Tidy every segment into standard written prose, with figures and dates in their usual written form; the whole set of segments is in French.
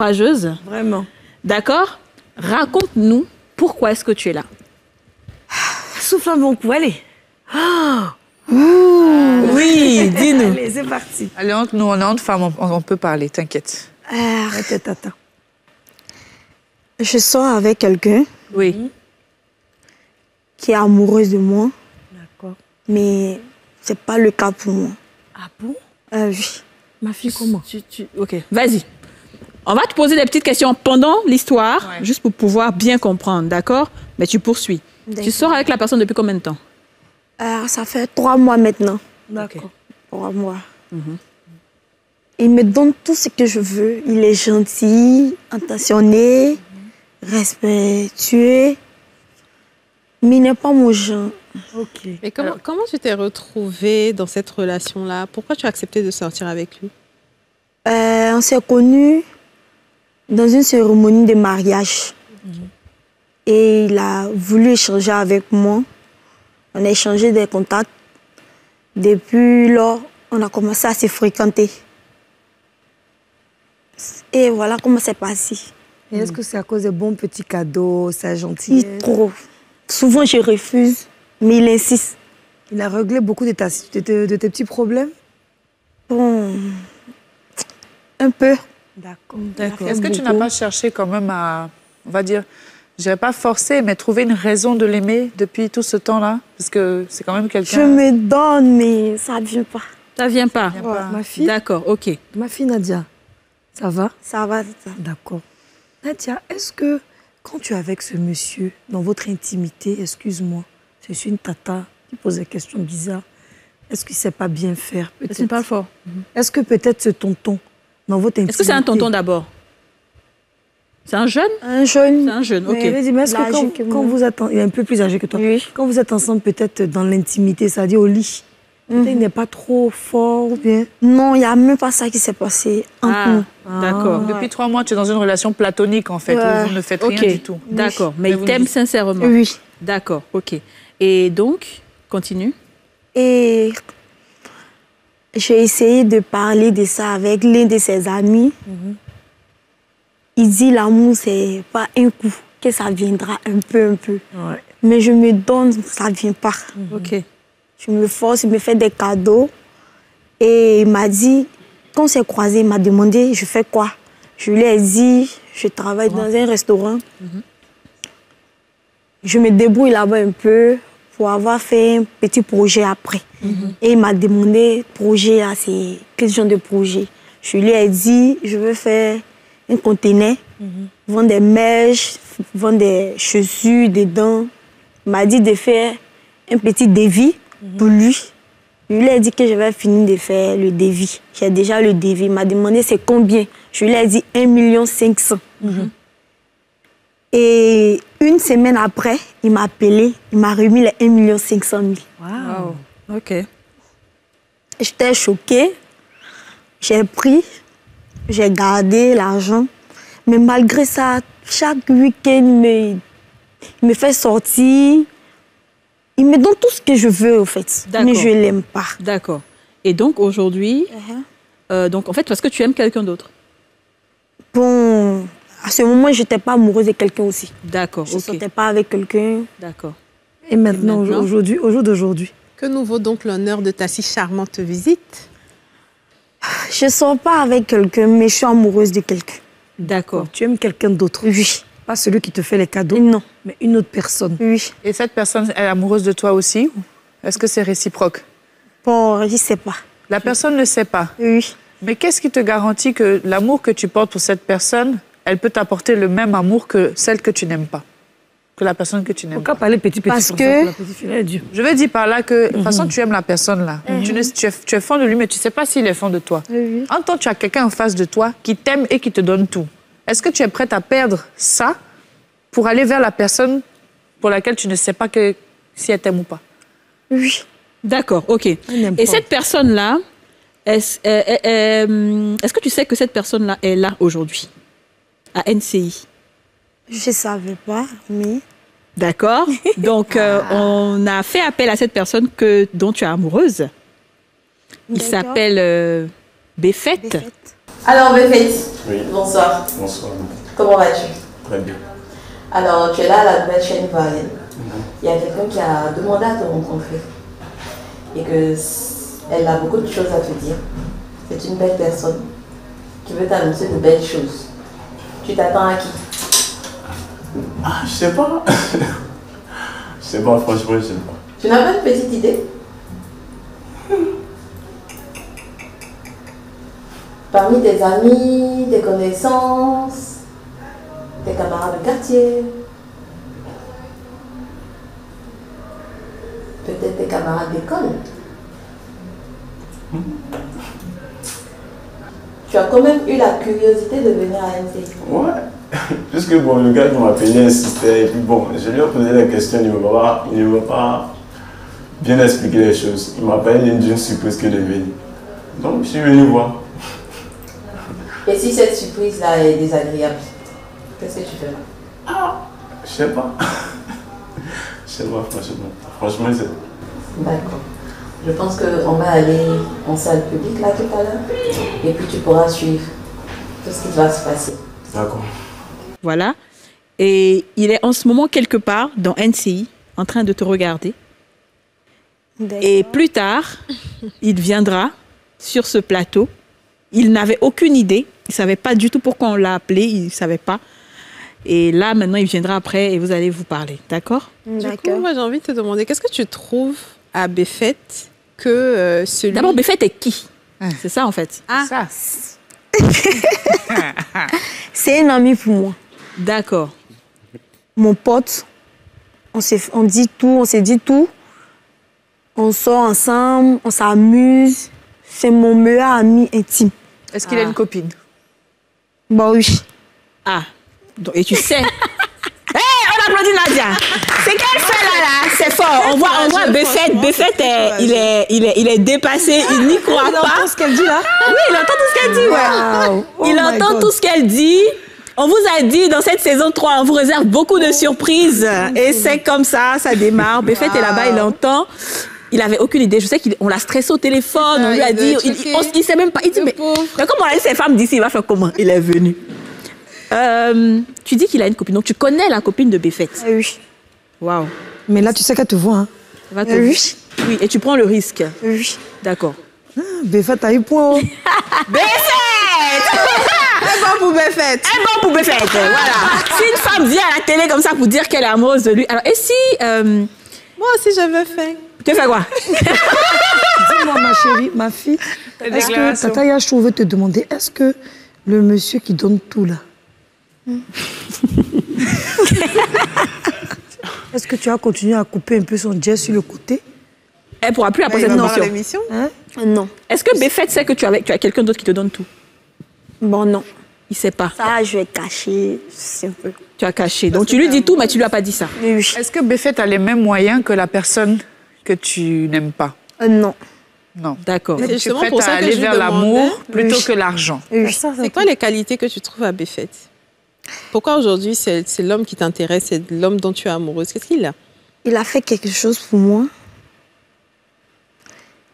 courageuse. Vraiment. D'accord? Raconte-nous pourquoi est-ce que tu es là. Souffle un bon coup, allez. Oui, dis-nous. Allez, c'est parti. Allez, nous, on est entre femmes, on peut parler, t'inquiète. Attends. Je sors avec quelqu'un Oui. qui est amoureuse de moi, D'accord. mais c'est pas le cas pour moi. Ah bon? Oui. Ma fille, comment? Ok, vas-y. On va te poser des petites questions pendant l'histoire, juste pour pouvoir bien comprendre, d'accord? Mais tu poursuis. Tu sors avec la personne depuis combien de temps? Ça fait 3 mois maintenant. D'accord. 3 mois. Il me donne tout ce que je veux. Il est gentil, attentionné, respectueux, mais il n'est pas mon genre. Ok. Mais comment tu t'es retrouvée dans cette relation-là? Pourquoi tu as accepté de sortir avec lui? On s'est connus dans une cérémonie de mariage. Et il a voulu échanger avec moi. On a échangé des contacts. Depuis lors, on a commencé à se fréquenter. Et voilà comment c'est passé. Et est-ce que c'est à cause des bons petits cadeaux, sa gentillesse? Il trop. Souvent, je refuse, mais il insiste. Il a réglé beaucoup de tes petits problèmes? Bon, un peu. D'accord. Est-ce que tu n'as pas cherché quand même à, on va dire, je dirais pas forcer, mais trouver une raison de l'aimer depuis tout ce temps-là? Parce que c'est quand même quelqu'un... Je me donne, mais ça ne vient pas. Ça vient pas. Ma fille, D'accord, ok. ma fille Nadia, ça va? Ça va. D'accord. Nadia, est-ce que quand tu es avec ce monsieur, dans votre intimité, excuse-moi, je suis une tata qui pose des questions bizarres, est-ce qu'il ne sait pas bien faire? Tu ne parles fort. Est-ce que peut-être ce tonton, dans votre intimité... Est-ce que c'est un tonton d'abord? C'est un jeune? Un jeune. C'est un jeune, ok. Mais est-ce que quand vous êtes... Il est un peu plus âgé que toi. Oui. Quand vous êtes ensemble, peut-être dans l'intimité, c'est-à-dire au lit, peut-être il n'est pas trop fort ou bien... Non, il n'y a même pas ça qui s'est passé entre nous. D'accord. Depuis 3 mois, tu es dans une relation platonique, en fait, où vous ne faites rien du tout. D'accord, mais il vous t'aime dites- sincèrement. Oui. D'accord, ok. Et donc, continue. Et j'ai essayé de parler de ça avec l'un de ses amis. Il dit l'amour, c'est pas un coup, que ça viendra un peu. Ouais. Mais je me donne, ça ne vient pas. Ok. Je me force, il me fait des cadeaux. Et il m'a dit, quand on s'est croisés, il m'a demandé, je fais quoi? Je lui ai dit, je travaille dans un restaurant. Je me débrouille là-bas un peu pour avoir fait un petit projet après. Et il m'a demandé, projet, là, c'est quel genre de projet? Je lui ai dit, je veux faire un conteneur, vendre des mèches, vendre des chaussures dedans. Il m'a dit de faire un petit devis pour lui. Je lui ai dit que je vais finir de faire le devis. J'ai déjà le devis. Il m'a demandé c'est combien. Je lui ai dit 1,5 million. Et une semaine après, il m'a appelé. Il m'a remis les 1,5 million. Wow. Ok. J'étais choquée. J'ai pris, j'ai gardé l'argent. Mais malgré ça, chaque week-end, il me fait sortir. Il me donne tout ce que je veux, en fait. D'accord. Mais je ne l'aime pas. D'accord. Et donc, aujourd'hui, donc en fait, parce que tu aimes quelqu'un d'autre. Bon, à ce moment, je n'étais pas amoureuse de quelqu'un aussi. D'accord, Je ne ok. sortais pas avec quelqu'un. D'accord. Et maintenant, maintenant aujourd'hui, au jour d'aujourd'hui, Que nous vaut donc l'honneur de ta si charmante visite? Je ne sors pas avec quelqu'un, mais je suis amoureuse de quelqu'un. D'accord. tu aimes quelqu'un d'autre. Oui. Pas celui qui te fait les cadeaux, Non. mais une autre personne. Oui. Et cette personne, elle est amoureuse de toi aussi? Est-ce que c'est réciproque? Bon, je ne sais pas. La personne ne sait pas. Oui. Mais qu'est-ce qui te garantit que l'amour que tu portes pour cette personne, elle peut t'apporter le même amour que celle que tu n'aimes pas? Que la personne que tu n'aimes Pourquoi pas? parler petit Parce comme que- ça pour la petite fille, elle est dure. Je veux dire par là que, de toute façon, tu aimes la personne là. Tu es fan de lui, mais tu ne sais pas s'il est fan de toi. Oui. En tant que tu as quelqu'un en face de toi qui t'aime et qui te donne tout, est-ce que tu es prête à perdre ça pour aller vers la personne pour laquelle tu ne sais pas que, si elle t'aime ou pas? Oui. D'accord, ok. n'aime Et pas. cette personne-là, est-ce que tu sais que cette personne-là est là aujourd'hui, à NCI? Je ne savais pas, mais... D'accord. Donc, on a fait appel à cette personne dont tu es amoureuse. Il D'accord. s'appelle Béfette. Béfette. Alors, Befet, Oui. bonsoir. Bonsoir. Comment vas-tu? Très bien. Alors, tu es là à la nouvelle chaîne Ivoirienne. Il y a quelqu'un qui a demandé à te rencontrer et qu'elle a beaucoup de choses à te dire. C'est une belle personne qui veut t'annoncer de belles choses. Tu t'attends à qui? Ah, je sais pas. Je sais pas, franchement, je sais pas. Tu n'as pas une petite idée? Parmi tes amis, tes connaissances, tes camarades de quartier, peut-être tes camarades d'école. Tu as quand même eu la curiosité de venir à NCI. Ouais. Puisque bon, le gars qui m'a appelé insistait, et puis bon, je lui ai posé la question, il ne m'a pas bien expliqué les choses. Il m'a parlé d'une surprise qu'il est venu. Donc, je suis venu voir. Et si cette surprise-là est désagréable, qu'est-ce que tu fais là? Ah, je sais pas. Je sais pas, franchement. Franchement, c'est... D'accord. Je pense qu'on va aller en salle publique là tout à l'heure. Et puis tu pourras suivre tout ce qui va se passer. D'accord. Voilà. Et il est en ce moment quelque part dans NCI, en train de te regarder. Et plus tard, il viendra sur ce plateau. Il n'avait aucune idée. Il ne savait pas du tout pourquoi on l'a appelé. Il ne savait pas. Et là, maintenant, il viendra après et vous allez vous parler. D'accord? Du coup, moi, j'ai envie de te demander, qu'est-ce que tu trouves à Befet que celui... D'abord, Befet est qui? C'est ça, en fait. Ah, Ça. C'est un ami pour moi. D'accord. Mon pote, on dit tout, on s'est dit tout. On sort ensemble, on s'amuse. C'est mon meilleur ami intime. Est-ce qu'il a une copine? Bah oui. Ah. Donc, et tu sais... Hé, on applaudit Nadia. C'est qu'elle fait là. C'est fort. On voit Befet. Befet, il est dépassé. Il n'y croit pas. Il entend ce qu'elle dit là? Oui, il entend tout ce qu'elle dit. Ouais. Wow. Oh Il my entend God. tout ce qu'elle dit. On vous a dit, dans cette saison 3, on vous réserve beaucoup de surprises. Et c'est comme ça démarre. Befet est là-bas, il entend. Il avait aucune idée. Je sais qu'on l'a stressé au téléphone. On lui a dit, il sait même pas. Il dit, mais comme on a eu ces femmes d'ici, il va faire comment? Il est venu. Tu dis qu'il a une copine. Donc, tu connais la copine de Befet. Ah oui. Waouh. Mais là, tu sais qu'elle te voit. Hein. Ça va te... Oui. Oui, et tu prends le risque. Oui. D'accord. Befet, t'as eu point. Befet! bon pour Befet. Un bon pour Befet. Voilà. Si une femme vient à la télé comme ça pour dire qu'elle est amoureuse de lui, alors, et si... Moi aussi, j'avais fait. tu fais quoi? Dis-moi, ma chérie, ma fille, est-ce que Tata Yachou veut te demander, est-ce que le monsieur qui donne tout là, est-ce que tu as continué à couper un peu son jet sur le côté? Elle pourra plus après Il cette va voir émission. l'émission. Hein? Non. Est-ce que Befet sait que tu as quelqu'un d'autre qui te donne tout? Bon, non. Il sait pas. Ça, je vais cacher. C'est un peu. Tu as caché. Donc tu lui dis tout, mais tu lui as pas dit ça. Oui, oui. Est-ce que Befet a les mêmes moyens que la personne que tu n'aimes pas? Non. Non. D'accord. C'est Tu es justement prête pour à ça que aller je lui vers demandais. l'amour plutôt Oui. que l'argent. Oui. C'est quoi les qualités que tu trouves à Befet? Pourquoi aujourd'hui c'est l'homme qui t'intéresse, c'est l'homme dont tu es amoureuse? Qu'est-ce qu'il a? Il a fait quelque chose pour moi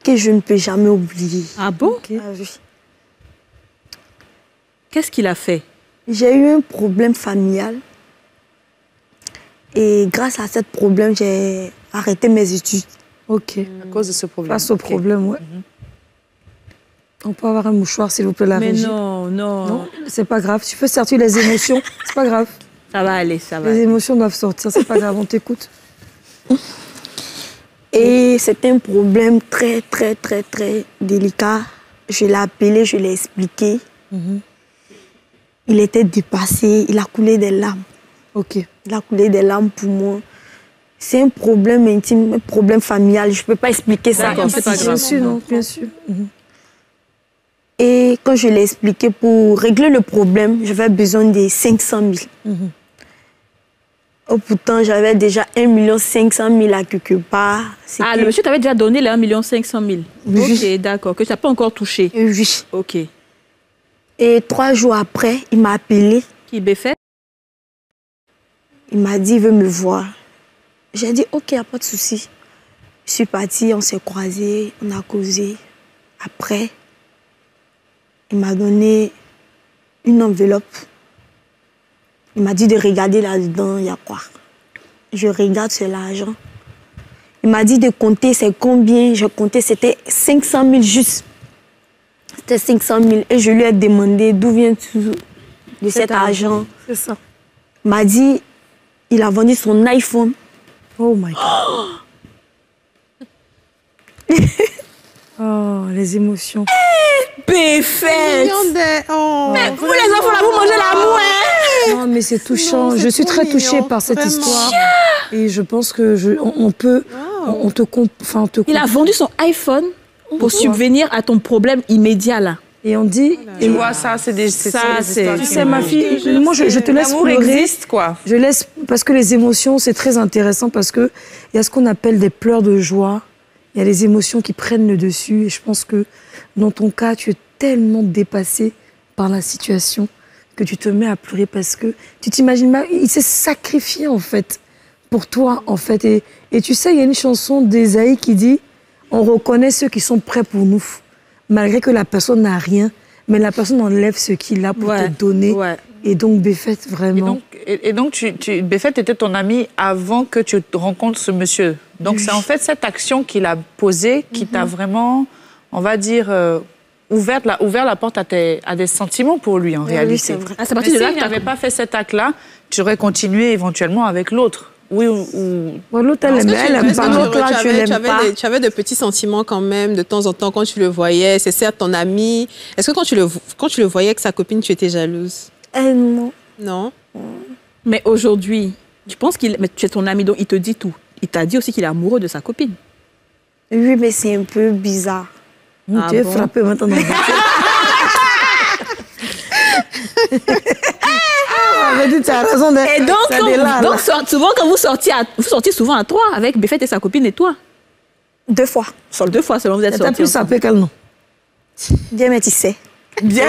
que je ne peux jamais oublier. Ah bon? Ah oui. Qu'est-ce qu'il a fait? J'ai eu un problème familial. Et grâce à ce problème, j'ai arrêté mes études. Ok. À cause de ce problème. Face au problème, ouais. On peut avoir un mouchoir, s'il vous plaît, la Mais régie? non. Non, c'est pas grave. Tu peux sortir les émotions. C'est pas grave. Ça va aller, ça va Les aller. émotions doivent sortir. C'est pas grave. On t'écoute. Et c'était un problème très, très, très, très délicat. Je l'ai appelé, je l'ai expliqué. Il était dépassé, il a coulé des larmes. Ok. Il a coulé des larmes pour moi. C'est un problème intime, un problème familial. Je ne peux pas expliquer ça D'accord, c'est ici. pas grave. Bien sûr, non, bien sûr. Et quand je l'ai expliqué, pour régler le problème, j'avais besoin de 500 000. Oh, pourtant, j'avais déjà 1 500 000 à quelque part. Ah, le monsieur t'avait déjà donné les 1 500 000. Oui. Ok, d'accord. Que tu n'as pas encore touché. Oui. Ok. Et 3 jours après, il m'a appelé. Qui Befet? Il m'a dit, il veut me voir. J'ai dit, ok, il n'y a pas de souci. Je suis partie, on s'est croisés, on a causé. Après, il m'a donné une enveloppe. Il m'a dit de regarder là-dedans, il y a quoi. Je regarde, c'est l'argent. Il m'a dit de compter, c'est combien. Je comptais, c'était 500 000 juste. C'était 500 000. Et je lui ai demandé d'où vient tout de cet argent. C'est ça. Il m'a dit, il a vendu son iPhone. Oh my God. Oh, les émotions. Béfette. Oh, Mais vous les enfants là, vous mangez l'amour, hein? Non, mais c'est touchant. Non, c'est Je suis trop très touchée mignon, par cette vraiment. histoire. Et je pense que on peut, on te Il a vendu son iPhone pour subvenir à ton problème immédiat là. Et on dit, Tu vois, ça, c'est des Ça, c'est- histoires tu qui sais, me- ma fille, moi, je te laisse L'amour pleurer. existe, quoi. Je laisse, parce que les émotions, c'est très intéressant parce que il y a ce qu'on appelle des pleurs de joie. Il y a les émotions qui prennent le dessus. Et je pense que dans ton cas, tu es tellement dépassé par la situation que tu te mets à pleurer parce que tu t'imagines mal, il s'est sacrifié en fait pour toi en fait. Et tu sais, il y a une chanson d'Esaïe qui dit « On reconnaît ceux qui sont prêts pour nous, malgré que la personne n'a rien, mais la personne enlève ce qu'il a pour te donner. Ouais. Et donc, Béfette, vraiment. Et donc Béfette était ton ami avant que tu rencontres ce monsieur. Donc, c'est en fait cette action qu'il a posée qui t'a vraiment, on va dire, ouvert la porte à des sentiments pour lui, en réalité. c'est vrai. Ah, c'est à Mais partir de là s'il que t'as- n'avait pas fait cet acte-là, tu aurais continué éventuellement avec l'autre. Oui, ou... Bon, l'autre, elle aime, elle aime pas. L'autre, là, tu l'aimes pas. Tu avais de petits sentiments quand même, de temps en temps, quand tu le voyais. C'est certes ton ami. Est-ce que quand tu le voyais avec sa copine, tu étais jalouse? Non. Non? Mais aujourd'hui, tu penses mais tu es ton ami, donc il te dit tout. Il t'a dit aussi qu'il est amoureux de sa copine. Oui, mais c'est un peu bizarre. Ah Tu es bon? frappé maintenant. Tu as raison de... Et donc, ça délarme. souvent quand vous sortiez souvent à trois avec Béfette et sa copine et toi. 2 fois. Sur 2 fois selon vous êtes Elle t'a sortis. plus sapé qu'elle, non? Bien, mais tu sais. Bien.